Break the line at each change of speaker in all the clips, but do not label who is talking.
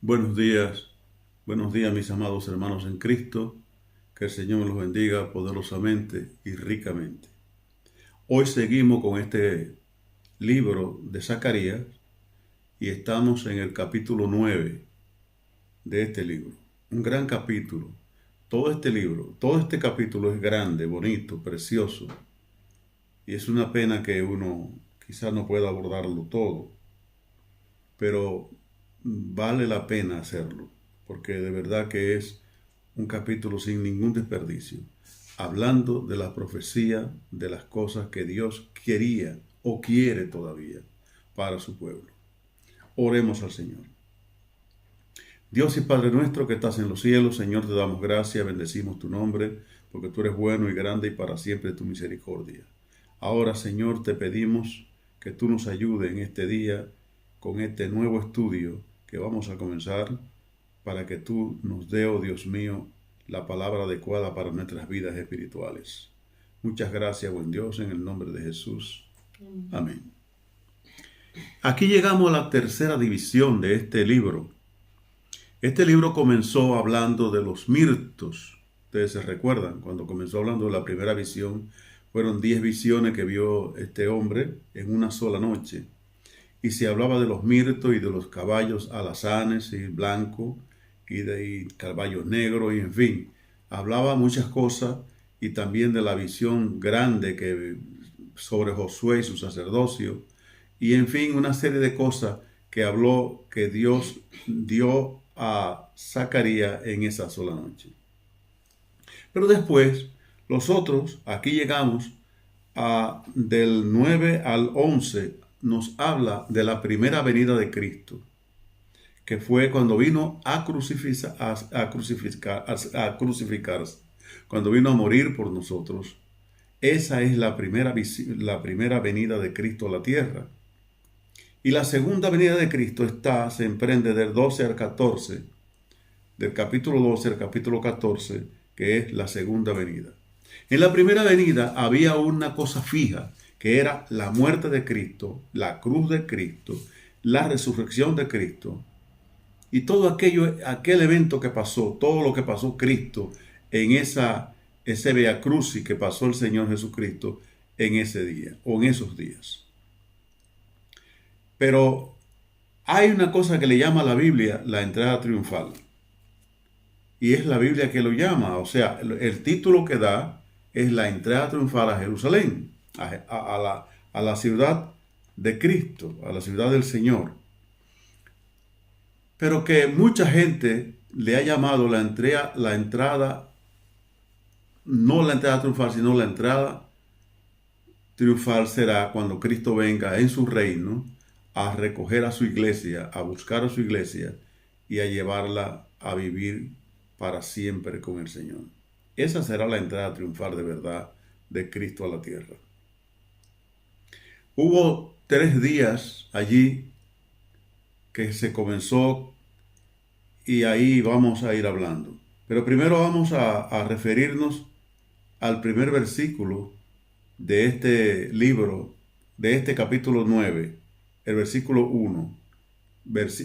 Buenos días mis amados hermanos en Cristo, que el Señor me los bendiga poderosamente y ricamente. Hoy seguimos con este libro de Zacarías y estamos en el capítulo 9 de este libro. Un gran capítulo. Todo este capítulo es grande, bonito, precioso y es una pena que uno quizás no pueda abordarlo todo, pero vale la pena hacerlo, porque de verdad que es un capítulo sin ningún desperdicio, hablando de la profecía de las cosas que Dios quería o quiere todavía para su pueblo. Oremos al Señor. Dios y Padre nuestro que estás en los cielos, Señor, te damos gracias, bendecimos tu nombre, porque tú eres bueno y grande y para siempre tu misericordia. Ahora, Señor, te pedimos que tú nos ayudes en este día con este nuevo estudio que vamos a comenzar, para que tú nos dé, oh Dios mío, la palabra adecuada para nuestras vidas espirituales. Muchas gracias, buen Dios, en el nombre de Jesús. Amén. Aquí llegamos a la tercera división de este libro. Este libro comenzó hablando de los mirtos. Ustedes se recuerdan, cuando comenzó hablando de la primera visión, fueron 10 visiones que vio este hombre en una sola noche. Y se hablaba de los mirtos y de los caballos alazanes y blancos y caballos negros y en fin. Hablaba muchas cosas y también de la visión grande que sobre Josué y su sacerdocio. Y en fin, una serie de cosas que habló que Dios dio a Zacarías en esa sola noche. Pero después, los otros, aquí llegamos del 9 al 11, nos habla de la primera venida de Cristo, que fue cuando vino a crucificarse, cuando vino a morir por nosotros. Esa es la primera venida de Cristo a la tierra. Y la segunda venida de Cristo se emprende del 12 al 14, del capítulo 12 al capítulo 14, que es la segunda venida. En la primera venida había una cosa fija, que era la muerte de Cristo, la cruz de Cristo, la resurrección de Cristo, y todo aquel evento que pasó, todo lo que pasó Cristo en ese Via Crucis que pasó el Señor Jesucristo en ese día, o en esos días. Pero hay una cosa que le llama a la Biblia la entrada triunfal. Y es la Biblia que lo llama, o sea, el título que da es la entrada triunfal a Jerusalén, a la ciudad de Cristo, a la ciudad del Señor. Pero que mucha gente le ha llamado la entrada, no la entrada triunfal, sino la entrada triunfal será cuando Cristo venga en su reino a recoger a su iglesia, a buscar a su iglesia y a llevarla a vivir para siempre con el Señor. Esa será la entrada triunfal de verdad de Cristo a la tierra. Hubo 3 días allí que se comenzó y ahí vamos a ir hablando. Pero primero vamos a referirnos al primer versículo de este libro, de este capítulo 9, el versículo 1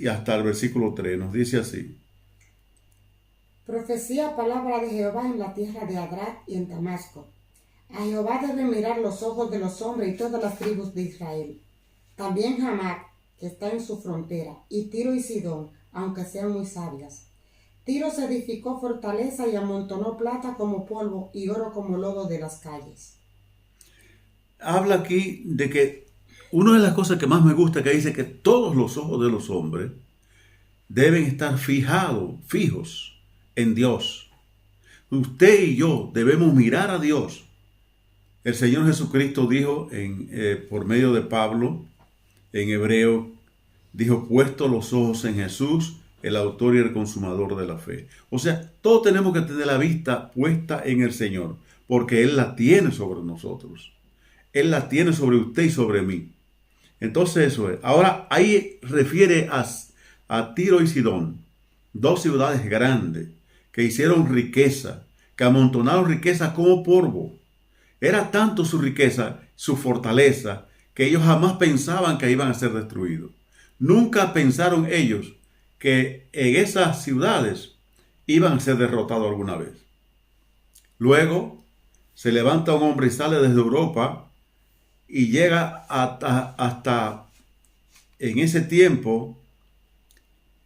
y hasta el versículo 3. Nos dice así:
Profecía palabra de Jehová en la tierra de Adrat y en Damasco. A Jehová deben mirar los ojos de los hombres y todas las tribus de Israel. También Hamac, que está en su frontera, y Tiro y Sidón, aunque sean muy sabias. Tiro se edificó fortaleza y amontonó plata como polvo y oro como lodo de las calles.
Habla aquí de que una de las cosas que más me gusta que dice que todos los ojos de los hombres deben estar fijos en Dios. Usted y yo debemos mirar a Dios. El Señor Jesucristo dijo por medio de Pablo en Hebreo, dijo: puesto los ojos en Jesús, el autor y el consumador de la fe. O sea, todos tenemos que tener la vista puesta en el Señor, porque Él la tiene sobre nosotros. Él la tiene sobre usted y sobre mí. Entonces eso es. Ahora ahí refiere a Tiro y Sidón, 2 ciudades grandes que hicieron riqueza, que amontonaron riqueza como polvo. Era tanto su riqueza, su fortaleza, que ellos jamás pensaban que iban a ser destruidos. Nunca pensaron ellos que en esas ciudades iban a ser derrotados alguna vez. Luego se levanta un hombre y sale desde Europa y llega hasta en ese tiempo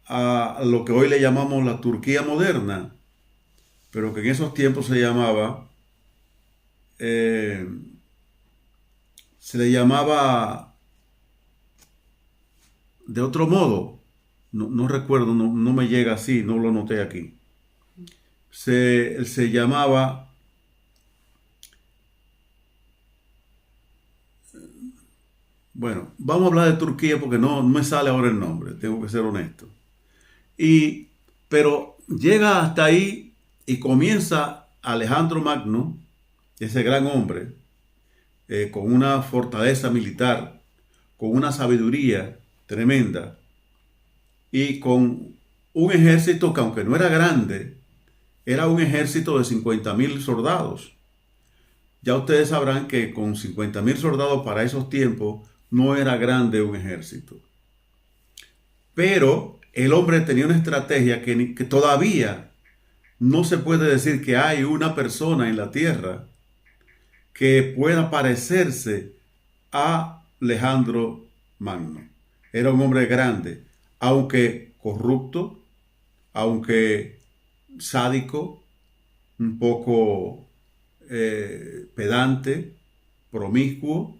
a lo que hoy le llamamos la Turquía moderna, pero que en esos tiempos se le llamaba de otro modo. No recuerdo, no me llega así, no lo noté aquí. Se llamaba, bueno, vamos a hablar de Turquía porque no me sale ahora el nombre, tengo que ser honesto. Pero llega hasta ahí y comienza Alejandro Magno, ese gran hombre, con una fortaleza militar, con una sabiduría tremenda y con un ejército que, aunque no era grande, era un ejército de 50,000 soldados. Ya ustedes sabrán que con 50,000 soldados para esos tiempos no era grande un ejército. Pero el hombre tenía una estrategia que todavía no se puede decir que hay una persona en la tierra que pueda parecerse a Alejandro Magno. Era un hombre grande, aunque corrupto, aunque sádico, un poco pedante, promiscuo,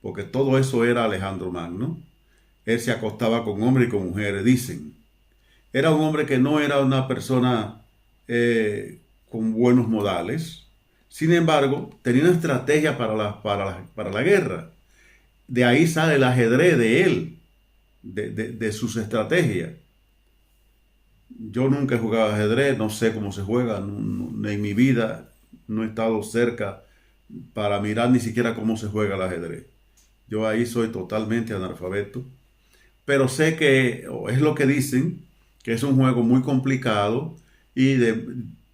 porque todo eso era Alejandro Magno. Él se acostaba con hombres y con mujeres, dicen. Era un hombre que no era una persona con buenos modales. Sin embargo, tenía una estrategia para la guerra. De ahí sale el ajedrez de él, de sus estrategias. Yo nunca he jugado ajedrez, no sé cómo se juega, en mi vida no he estado cerca para mirar ni siquiera cómo se juega el ajedrez. Yo ahí soy totalmente analfabeto, pero sé que es lo que dicen, que es un juego muy complicado y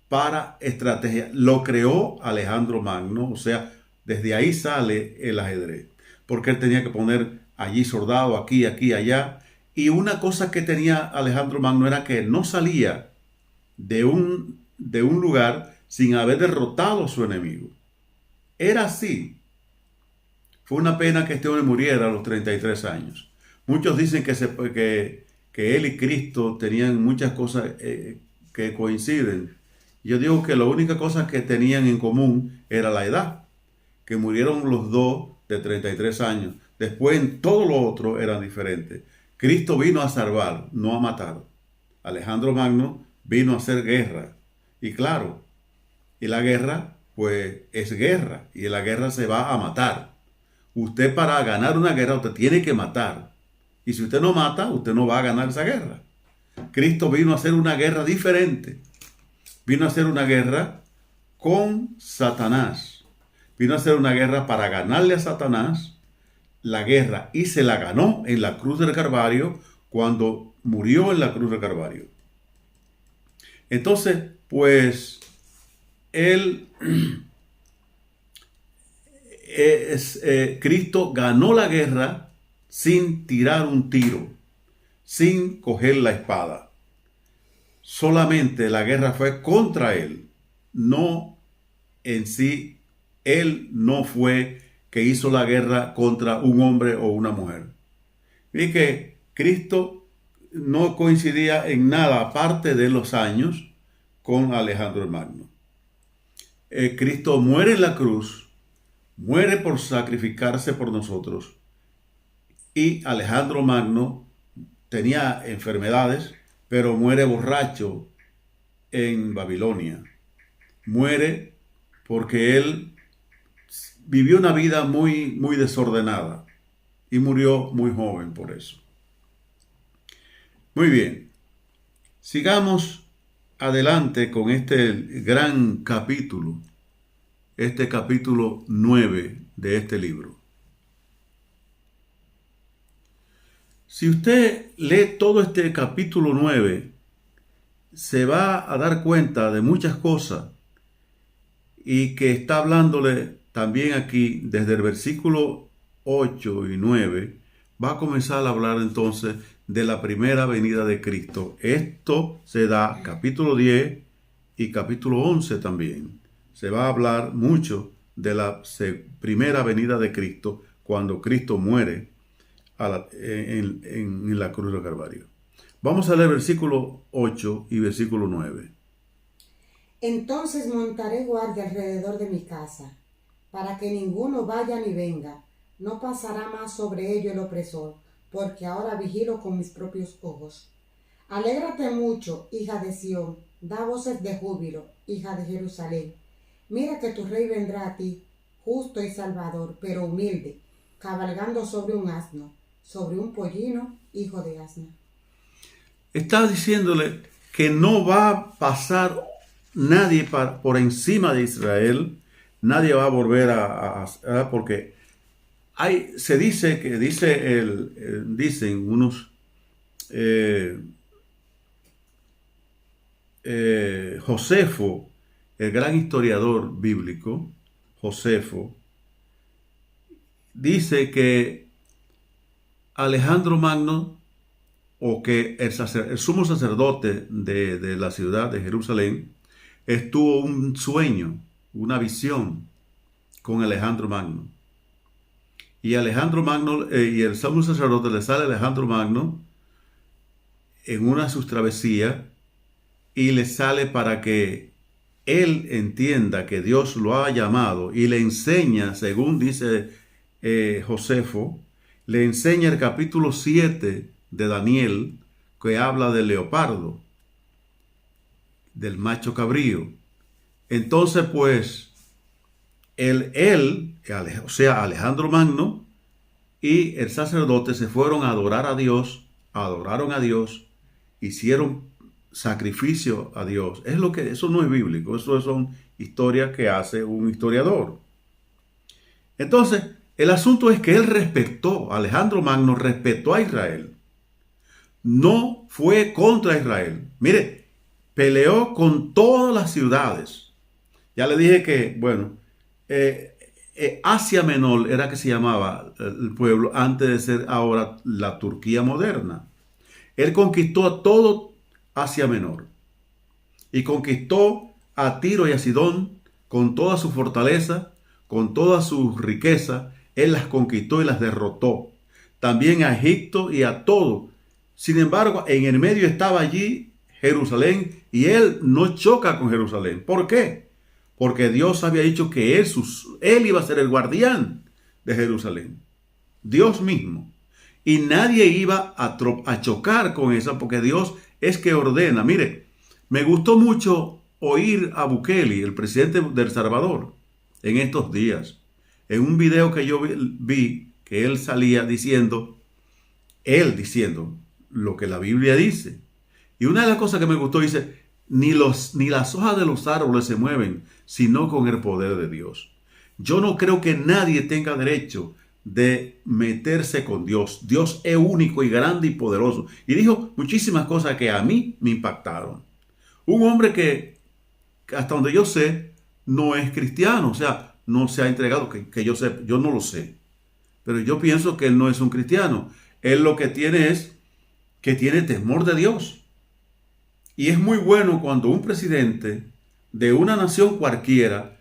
para estrategia. Lo creó Alejandro Magno, o sea, desde ahí sale el ajedrez, porque él tenía que poner allí soldado, aquí, allá. Y una cosa que tenía Alejandro Magno era que no salía de un lugar sin haber derrotado a su enemigo. Era así. Fue una pena que este hombre muriera a los 33 años. Muchos dicen que él y Cristo tenían muchas cosas que coinciden. Yo digo que la única cosa que tenían en común era la edad, que murieron los dos de 33 años. Después en todo lo otro eran diferentes. Cristo vino a salvar, no a matar. Alejandro Magno vino a hacer guerra. Y claro, y la guerra pues es guerra, y en la guerra se va a matar. Usted, para ganar una guerra, usted tiene que matar. Y si usted no mata, usted no va a ganar esa guerra. Cristo vino a hacer una guerra diferente. Vino a hacer una guerra con Satanás. Vino a hacer una guerra para ganarle a Satanás la guerra, y se la ganó en la cruz del Calvario, cuando murió en la cruz del Calvario. Entonces, pues, Cristo ganó la guerra sin tirar un tiro, sin coger la espada. Solamente la guerra fue contra él, no en sí. Él no fue que hizo la guerra contra un hombre o una mujer. Y que Cristo no coincidía en nada, aparte de los años, con Alejandro el Magno. Cristo muere en la cruz, muere por sacrificarse por nosotros. Y Alejandro Magno tenía enfermedades, pero muere borracho en Babilonia. Muere porque él vivió una vida muy, muy desordenada y murió muy joven por eso. Muy bien, sigamos adelante con este gran capítulo, este capítulo 9 de este libro. Si usted lee todo este capítulo 9, se va a dar cuenta de muchas cosas, y que está hablándole también aquí desde el versículo 8 y 9, va a comenzar a hablar entonces de la primera venida de Cristo. Esto se da capítulo 10 y capítulo 11 también. Se va a hablar mucho de la primera venida de Cristo cuando Cristo muere en la cruz del Calvario. Vamos a leer versículo 8 y versículo 9.
Entonces montaré guardia alrededor de mi casa, para que ninguno vaya ni venga. No pasará más sobre ello el opresor, porque ahora vigilo con mis propios ojos. Alégrate mucho, hija de Sión, da voces de júbilo, hija de Jerusalén. Mira que tu rey vendrá a ti, justo y salvador, pero humilde, cabalgando sobre un asno, sobre un pollino, hijo de asna.
Está diciéndole que no va a pasar nadie por encima de Israel, nadie va a volver porque se dice que dicen unos Josefo, el gran historiador bíblico, Josefo, dice que Alejandro Magno, o que el sumo sacerdote de la ciudad de Jerusalén, tuvo un sueño, una visión con Alejandro Magno. Y Alejandro Magno, y el sumo sacerdote le sale a Alejandro Magno en una de sus travesías y le sale para que él entienda que Dios lo ha llamado y le enseña, según dice Josefo, le enseña el capítulo 7 de Daniel, que habla del leopardo, del macho cabrío. Entonces, pues, o sea, Alejandro Magno y el sacerdote se fueron a adorar a Dios, adoraron a Dios, hicieron sacrificio a Dios. Eso no es bíblico, eso son historias que hace un historiador. Entonces, el asunto es que Alejandro Magno respetó a Israel. No fue contra Israel. Mire, peleó con todas las ciudades. Ya le dije que, bueno, Asia Menor era que se llamaba el pueblo antes de ser ahora la Turquía moderna. Él conquistó a todo Asia Menor y conquistó a Tiro y a Sidón con toda su fortaleza, con toda su riqueza. Él las conquistó y las derrotó. También a Egipto y a todo. Sin embargo, en el medio estaba allí Jerusalén y él no choca con Jerusalén. ¿Por qué? Porque Dios había dicho que él iba a ser el guardián de Jerusalén. Dios mismo. Y nadie iba a chocar con eso porque Dios es que ordena. Mire, me gustó mucho oír a Bukele, el presidente de El Salvador, en estos días. En un video que yo vi que él salía diciendo lo que la Biblia dice. Y una de las cosas que me gustó dice, ni las hojas de los árboles se mueven, sino con el poder de Dios. Yo no creo que nadie tenga derecho de meterse con Dios. Dios es único y grande y poderoso. Y dijo muchísimas cosas que a mí me impactaron. Un hombre que hasta donde yo sé, no es cristiano, o sea, no se ha entregado, que yo sé, yo no lo sé. Pero yo pienso que él no es un cristiano. Él lo que tiene es que tiene temor de Dios. Y es muy bueno cuando un presidente de una nación cualquiera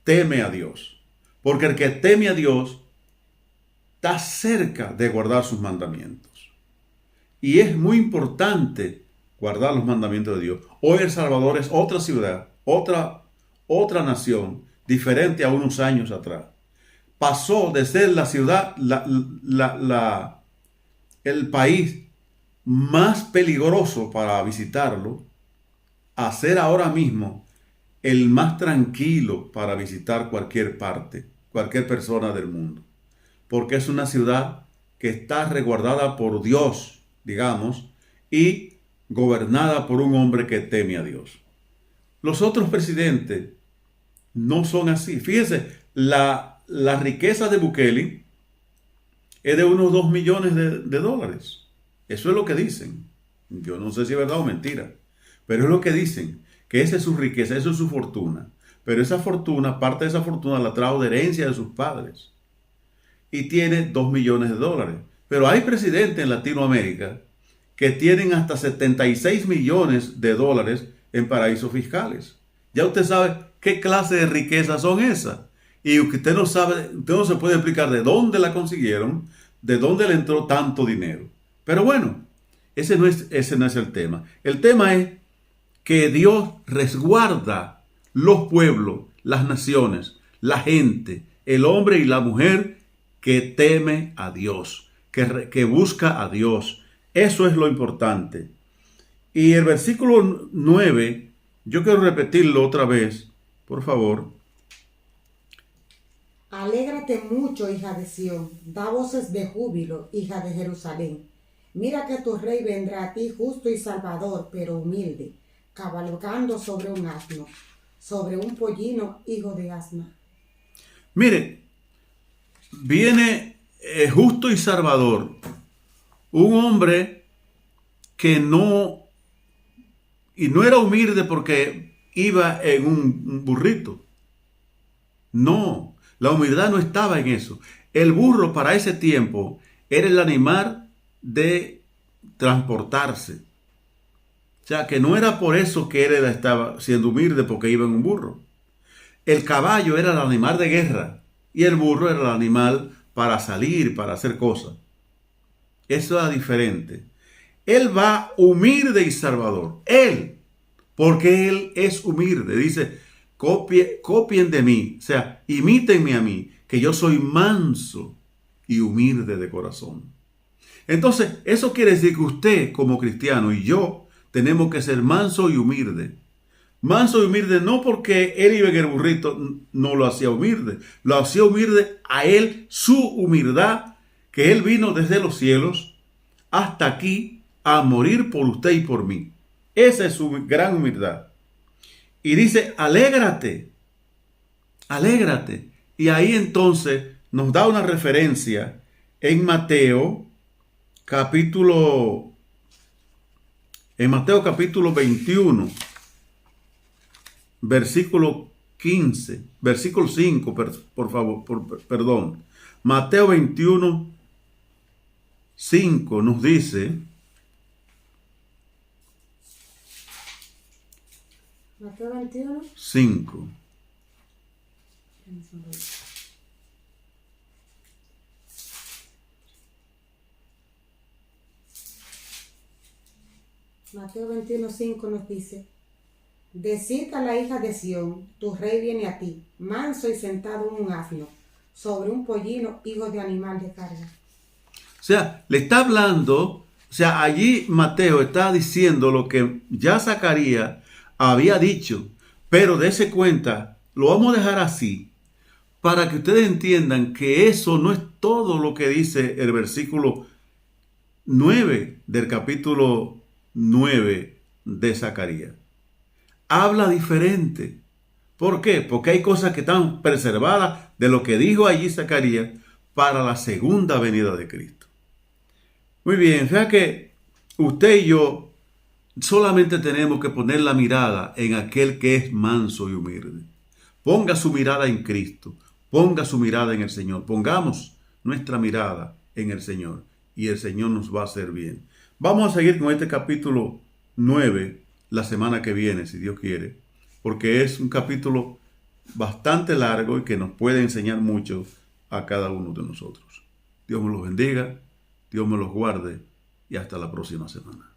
teme a Dios. Porque el que teme a Dios está cerca de guardar sus mandamientos. Y es muy importante guardar los mandamientos de Dios. Hoy El Salvador es otra ciudad, otra nación, diferente a unos años atrás. Pasó de ser la ciudad, el país más peligroso para visitarlo, a ser ahora mismo el más tranquilo para visitar cualquier parte, cualquier persona del mundo. Porque es una ciudad que está resguardada por Dios, digamos, y gobernada por un hombre que teme a Dios. Los otros presidentes no son así. Fíjense, la riqueza de Bukele es de unos 2 millones de dólares. Eso es lo que dicen. Yo no sé si es verdad o mentira, pero es lo que dicen, que esa es su riqueza, eso es su fortuna. Pero esa fortuna, parte de esa fortuna la trajo de herencia de sus padres. Y tiene 2 millones de dólares. Pero hay presidentes en Latinoamérica que tienen hasta 76 millones de dólares en paraísos fiscales. Ya usted sabe qué clase de riquezas son esas. Y usted no sabe, usted no se puede explicar de dónde la consiguieron, de dónde le entró tanto dinero. Pero bueno, ese no es el tema. El tema es que Dios resguarda los pueblos, las naciones, la gente, el hombre y la mujer que teme a Dios, que busca a Dios. Eso es lo importante. Y el versículo 9, yo quiero repetirlo otra vez, por favor.
Alégrate mucho, hija de Sión, da voces de júbilo, hija de Jerusalén. Mira que tu rey vendrá a ti justo y salvador, pero humilde, cabalgando sobre un asno, sobre un pollino, hijo de asna.
Mire, viene justo y salvador, un hombre que no era humilde porque iba en un burrito. No, la humildad no estaba en eso. El burro para ese tiempo era el animal de transportarse. O sea, que no era por eso que él estaba siendo humilde porque iba en un burro. El caballo era el animal de guerra y el burro era el animal para salir, para hacer cosas. Eso era diferente. Él va humilde y salvador. Él, porque él es humilde. Dice, copien de mí, o sea, imítenme a mí, que yo soy manso y humilde de corazón. Entonces, eso quiere decir que usted como cristiano y yo tenemos que ser manso y humilde. Manso y humilde no porque él iba en el burrito, no lo hacía humilde. Lo hacía humilde a él, su humildad, que él vino desde los cielos hasta aquí a morir por usted y por mí. Esa es su gran humildad. Y dice, alégrate, alégrate. Y ahí entonces nos da una referencia en Mateo capítulo 21, versículo 15, versículo 5, por favor, perdón. Mateo 21, 5 nos dice,
Mateo 21,
5.
Mateo 21, 5 nos dice, decid a la hija de Sión, tu rey viene a ti, manso y sentado en un asno, sobre un pollino, hijo de animal de carga.
O sea, le está hablando, o sea, allí Mateo está diciendo lo que ya Zacarías había dicho, pero dése cuenta, lo vamos a dejar así, para que ustedes entiendan que eso no es todo lo que dice el versículo 9 del capítulo 9 de Zacarías. Habla diferente. ¿Por qué? Porque hay cosas que están preservadas de lo que dijo allí Zacarías para la segunda venida de Cristo. Muy bien, o sea que usted y yo solamente tenemos que poner la mirada en aquel que es manso y humilde. Ponga su mirada en Cristo, ponga su mirada en el Señor, pongamos nuestra mirada en el Señor y el Señor nos va a hacer bien. Vamos a seguir con este capítulo 9 la semana que viene, si Dios quiere, porque es un capítulo bastante largo y que nos puede enseñar mucho a cada uno de nosotros. Dios me los bendiga, Dios me los guarde y hasta la próxima semana.